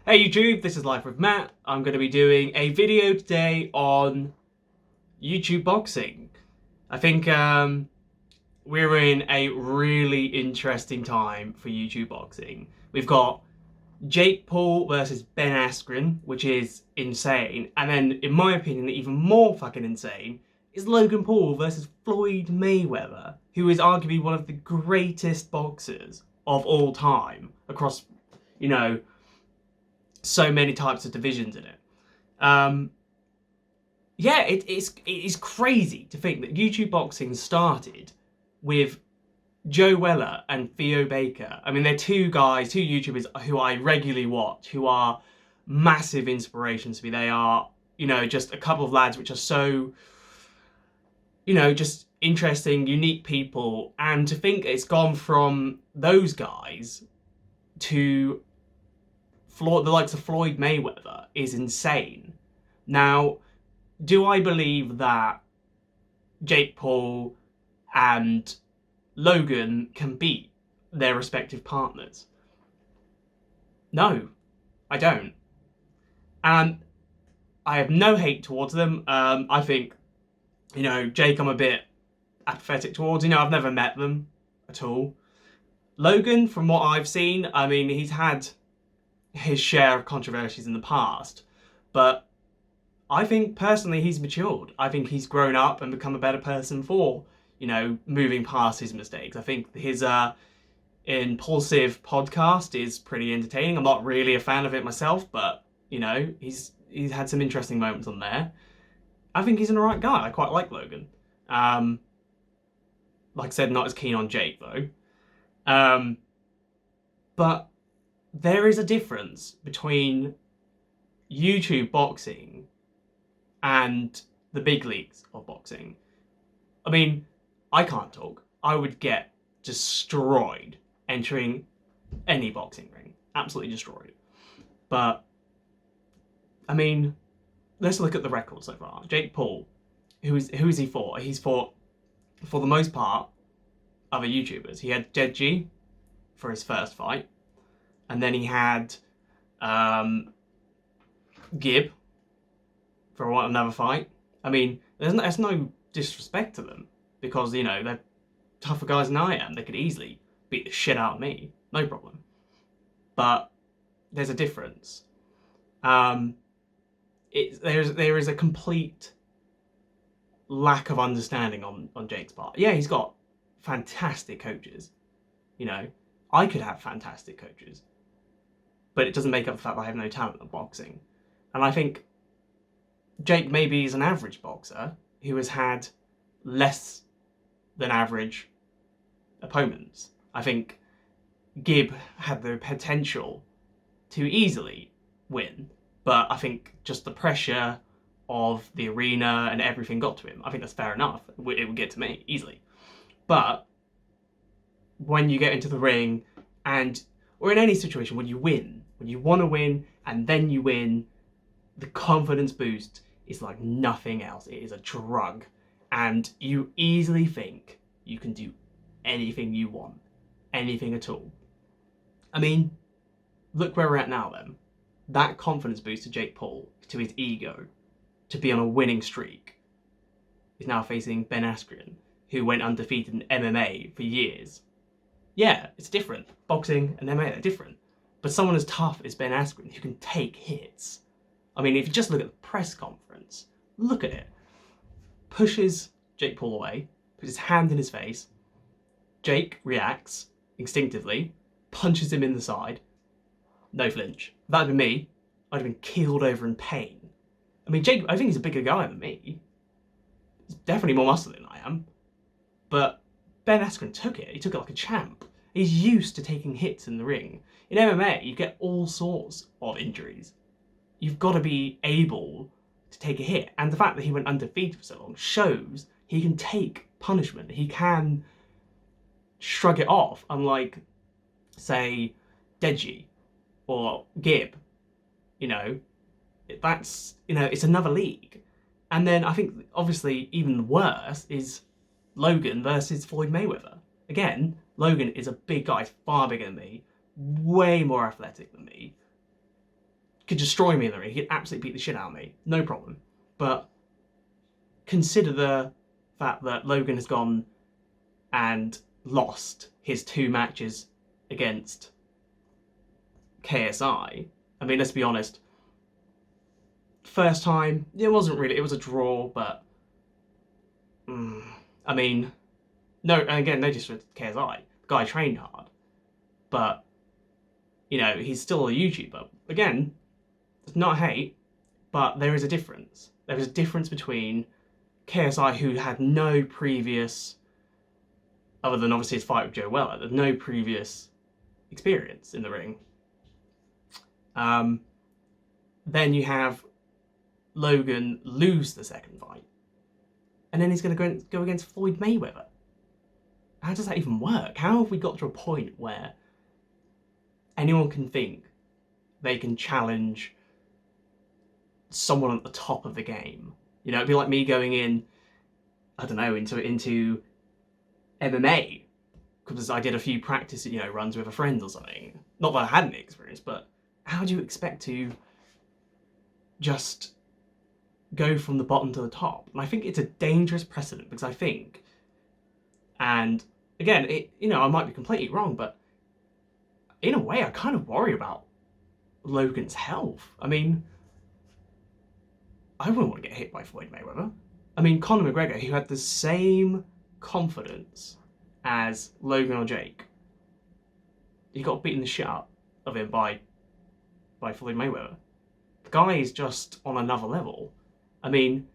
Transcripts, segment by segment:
Hey YouTube, this is Life with Matt. I'm going to be doing a video today on YouTube Boxing. I think we're in a really interesting time for YouTube Boxing. We've got Jake Paul versus Ben Askren, which is insane. And then, in my opinion, even more fucking insane is Logan Paul versus Floyd Mayweather, who is arguably one of the greatest boxers of all time across, you know, so many types of divisions in it. Yeah, it is crazy to think that YouTube Boxing started with Joe Weller and Theo Baker. I mean, they're two YouTubers who I regularly watch, who are massive inspirations to me. They are, just a couple of lads which are so, just interesting, unique people. And to think it's gone from those guys to the likes of Floyd Mayweather is insane. Now, do I believe that Jake Paul and Logan can beat their respective partners? No, I don't. And I have no hate towards them. I think, Jake I'm a bit apathetic towards. I've never met them at all. Logan, from what I've seen, I mean, he's had his share of controversies in the past, but I think personally he's matured. I think he's grown up and become a better person for, moving past his mistakes. I think his impulsive podcast is pretty entertaining. I'm not really a fan of it myself, but he's had some interesting moments on there. I think he's an alright guy. I quite like Logan. Like I said, not as keen on Jake though. But there is a difference between YouTube boxing and the big leagues of boxing. I mean, I can't talk. I would get destroyed entering any boxing ring. Absolutely destroyed. But, I mean, let's look at the record so far. Jake Paul, who is he fought? He's fought, for the most part, other YouTubers. He had Deji for his first fight. And then he had Gib for another fight. I mean, there's no disrespect to them because, they're tougher guys than I am. They could easily beat the shit out of me. No problem. But there's a difference. There is a complete lack of understanding on Jake's part. Yeah, he's got fantastic coaches. I could have fantastic coaches. But it doesn't make up the fact that I have no talent at boxing. And I think Jake maybe is an average boxer who has had less than average opponents. I think Gib had the potential to easily win, but I think just the pressure of the arena and everything got to him. I think that's fair enough. It would get to me easily. But when you get into the ring or in any situation when you win, when you want to win and then you win, the confidence boost is like nothing else. It is a drug. And you easily think you can do anything you want. Anything at all. I mean, look where we're at now then. That confidence boost to Jake Paul, to his ego, to be on a winning streak, is now facing Ben Askren, who went undefeated in MMA for years. Yeah, it's different. Boxing and MMA are different. But someone as tough as Ben Askren who can take hits. I mean, if you just look at the press conference, look at it. Pushes Jake Paul away, puts his hand in his face. Jake reacts instinctively, punches him in the side. No flinch. If that had been me, I'd have been keeled over in pain. I mean, Jake, I think he's a bigger guy than me. He's definitely more muscular than I am. But Ben Askren took it. He took it like a champ. He's used to taking hits in the ring. In MMA, you get all sorts of injuries. You've got to be able to take a hit. And the fact that he went undefeated for so long shows he can take punishment. He can shrug it off, unlike, say, Deji or Gib. That's, it's another league. And then I think, obviously, even worse is Logan versus Floyd Mayweather. Again, Logan is a big guy, far bigger than me, way more athletic than me. could destroy me in the ring. He could absolutely beat the shit out of me. No problem. But consider the fact that Logan has gone and lost his 2 matches against KSI. I mean, let's be honest. First time, it wasn't really, it was a draw, but I mean, no, and again, no disrespect to KSI. The guy trained hard, but you know, he's still a YouTuber. Again, it's not hate, but there is a difference. There is a difference between KSI, who had no previous, other than obviously his fight with Joe Weller, there's no previous experience in the ring. Then you have Logan lose the second fight, and then he's going to go against Floyd Mayweather. How does that even work? How have we got to a point where anyone can think they can challenge someone at the top of the game? You know, it'd be like me going in, I don't know, into MMA, because I did a few practice, you know, runs with a friend or something. Not that I had any experience, but how do you expect to just go from the bottom to the top? And I think it's a dangerous precedent, because I think, and again, you know, I might be completely wrong, but in a way, I kind of worry about Logan's health. I mean, I wouldn't want to get hit by Floyd Mayweather. I mean, Conor McGregor, who had the same confidence as Logan or Jake, he got beaten the shit out of him by Floyd Mayweather. The guy is just on another level. I mean,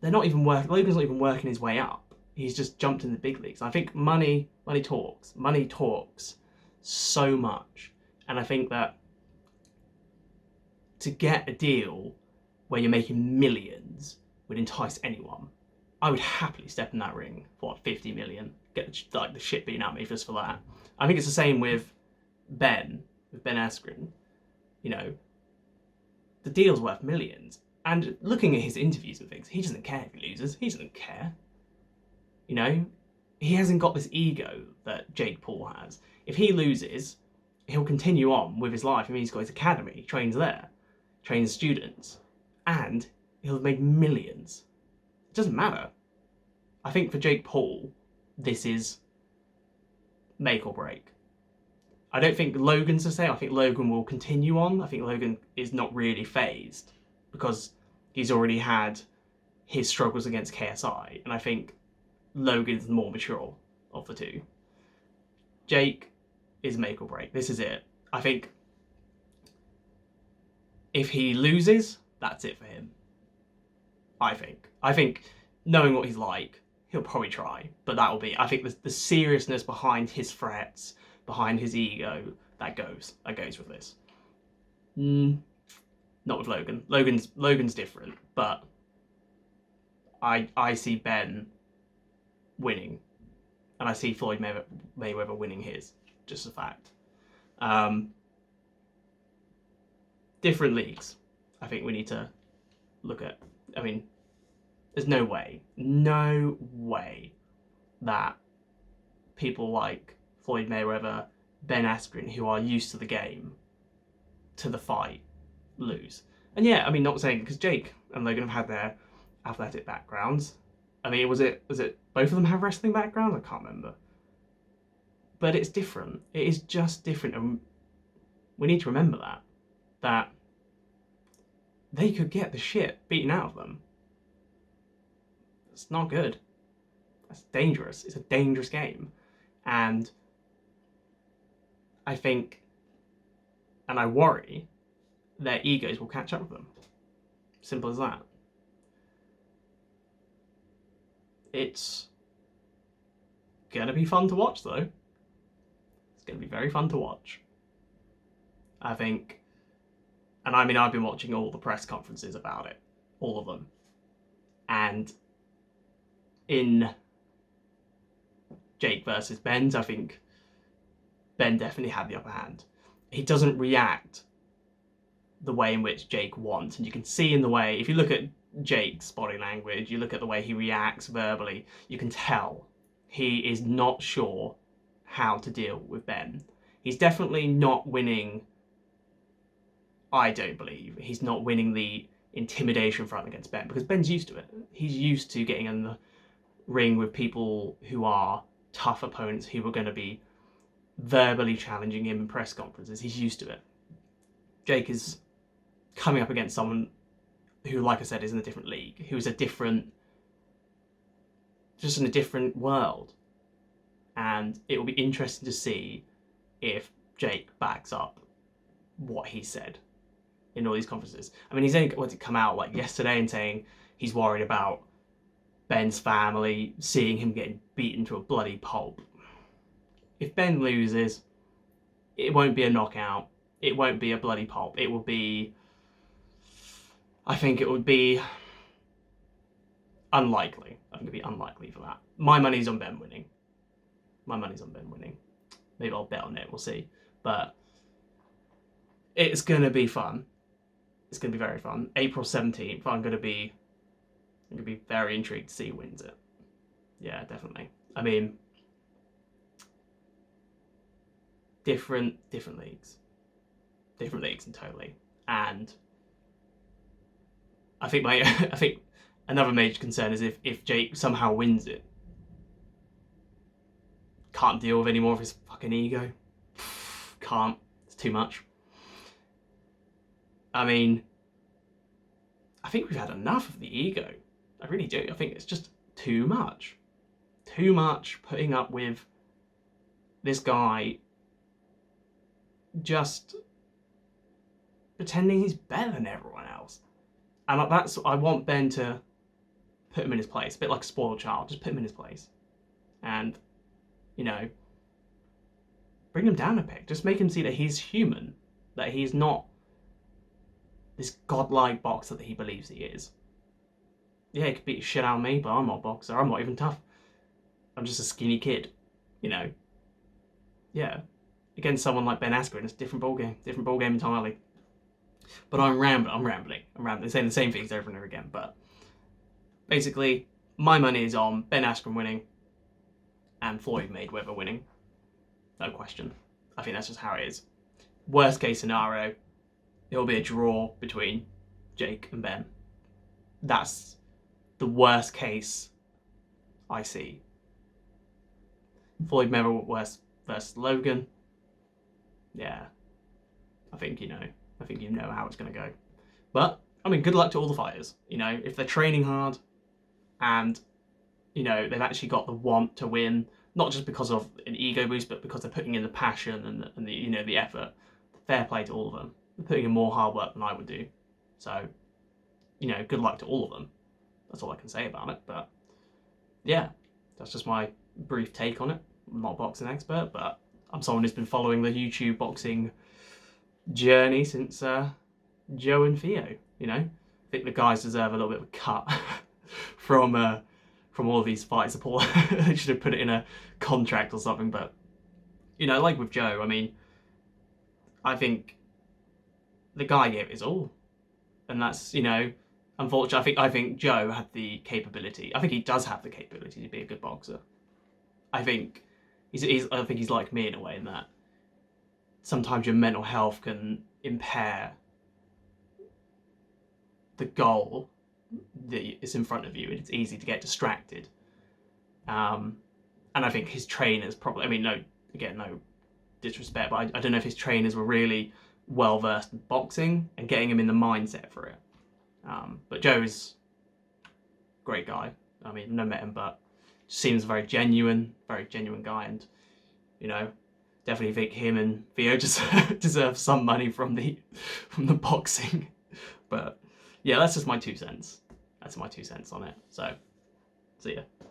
they're not even Logan's not even working his way up. He's just jumped in the big leagues. I think money talks. Money talks so much. And I think that to get a deal where you're making millions would entice anyone. I would happily step in that ring for, what, 50 million? Get like the shit beaten out of me just for that. I think it's the same with Ben Askren. You know, the deal's worth millions. And looking at his interviews and things, he doesn't care if he loses. He doesn't care. You know, he hasn't got this ego that Jake Paul has. If he loses, he'll continue on with his life. I mean, he's got his academy, he trains there, trains students, and he'll make millions. It doesn't matter. I think for Jake Paul, this is make or break. I don't think Logan's the same. I think Logan will continue on. I think Logan is not really phased because he's already had his struggles against KSI, and I think Logan's the more mature of the two. Jake is make or break. This is it. I think if he loses, that's it for him. I think knowing what he's like, he'll probably try, but that will be, I think the seriousness behind his threats, behind his ego, that goes with this. Not with Logan. Logan's different, but I see Ben winning, and I see Floyd Mayweather winning his, just a fact. Different leagues, I think we need to look at. I mean, there's no way that people like Floyd Mayweather, Ben Askren, who are used to the game, to the fight, lose. And yeah, I mean, not saying, because Jake and Logan have had their athletic backgrounds. I mean, was it both of them have wrestling backgrounds? I can't remember. But it's different. It is just different, and we need to remember that they could get the shit beaten out of them. It's not good. That's dangerous. It's a dangerous game. And I think, and I worry, their egos will catch up with them. Simple as that. It's gonna be fun to watch, though. It's gonna be very fun to watch. I think, and I mean, I've been watching all the press conferences about it, all of them. And in Jake versus Ben's, I think Ben definitely had the upper hand. He doesn't react the way in which Jake wants, and you can see in the way, if you look at Jake's body language, you look at the way he reacts verbally, you can tell he is not sure how to deal with Ben. He's definitely not winning I don't believe he's not winning the intimidation front against Ben, because Ben's used to it. He's used to getting in the ring with people who are tough opponents, who are going to be verbally challenging him in press conferences. He's used to it. Jake is coming up against someone who, like I said, is in a different league, who's just in a different world. And it will be interesting to see if Jake backs up what he said in all these conferences. I mean, he's only got to come out like yesterday and saying he's worried about Ben's family seeing him getting beaten to a bloody pulp. If Ben loses, it won't be a knockout. It won't be a bloody pulp. It will be, I think it would be unlikely. I think it'd be unlikely for that. My money's on Ben winning. My money's on Ben winning. Maybe I'll bet on it, we'll see. But it's going to be fun. It's going to be very fun. April 17th, I'm going to be very intrigued to see who wins it. Yeah, definitely. I mean, different leagues. Different leagues entirely. And I think I think another major concern is if Jake somehow wins it, can't deal with any more of his fucking ego. Can't. It's too much. I mean, I think we've had enough of the ego. I really do. I think it's just too much. Too much putting up with this guy just pretending he's better than everyone else. And I want Ben to put him in his place. A bit like a spoiled child. Just put him in his place. And, you know, bring him down a peg. Just make him see that he's human. That he's not this godlike boxer that he believes he is. Yeah, he could beat the shit out of me, but I'm not a boxer. I'm not even tough. I'm just a skinny kid, you know. Yeah. Against someone like Ben Askren, it's a different ballgame. Different ballgame entirely. But I'm rambling, saying the same things over and over again. But basically, my money is on Ben Askren winning and Floyd Mayweather winning. No question. I think that's just how it is. Worst case scenario, it'll be a draw between Jake and Ben. That's the worst case I see. Floyd Mayweather versus Logan. Yeah. I think you know how it's going to go. But, I mean, good luck to all the fighters. You know, if they're training hard and, you know, they've actually got the want to win, not just because of an ego boost, but because they're putting in the passion and the you know, the effort. Fair play to all of them. They're putting in more hard work than I would do. So, you know, good luck to all of them. That's all I can say about it. But, yeah, that's just my brief take on it. I'm not a boxing expert, but I'm someone who's been following the Yotube boxing journey since Joe and Theo, you know. I think the guys deserve a little bit of a cut from all of these fight support. They should have put it in a contract or something, but, you know, like with Joe, I mean, I think the guy gave it his all. And that's, you know, unfortunately, I think Joe had the capability. I think he does have the capability to be a good boxer. I think he's like me in a way, in that sometimes your mental health can impair the goal that is in front of you, and it's easy to get distracted. And I think his trainers probably, I mean, no disrespect, but I don't know if his trainers were really well versed in boxing and getting him in the mindset for it. But Joe is a great guy. I mean, never met him, but seems very genuine guy, and, you know, definitely think him and Theo deserve some money from the boxing. But yeah, that's just my 2 cents. That's my 2 cents on it. So, see ya.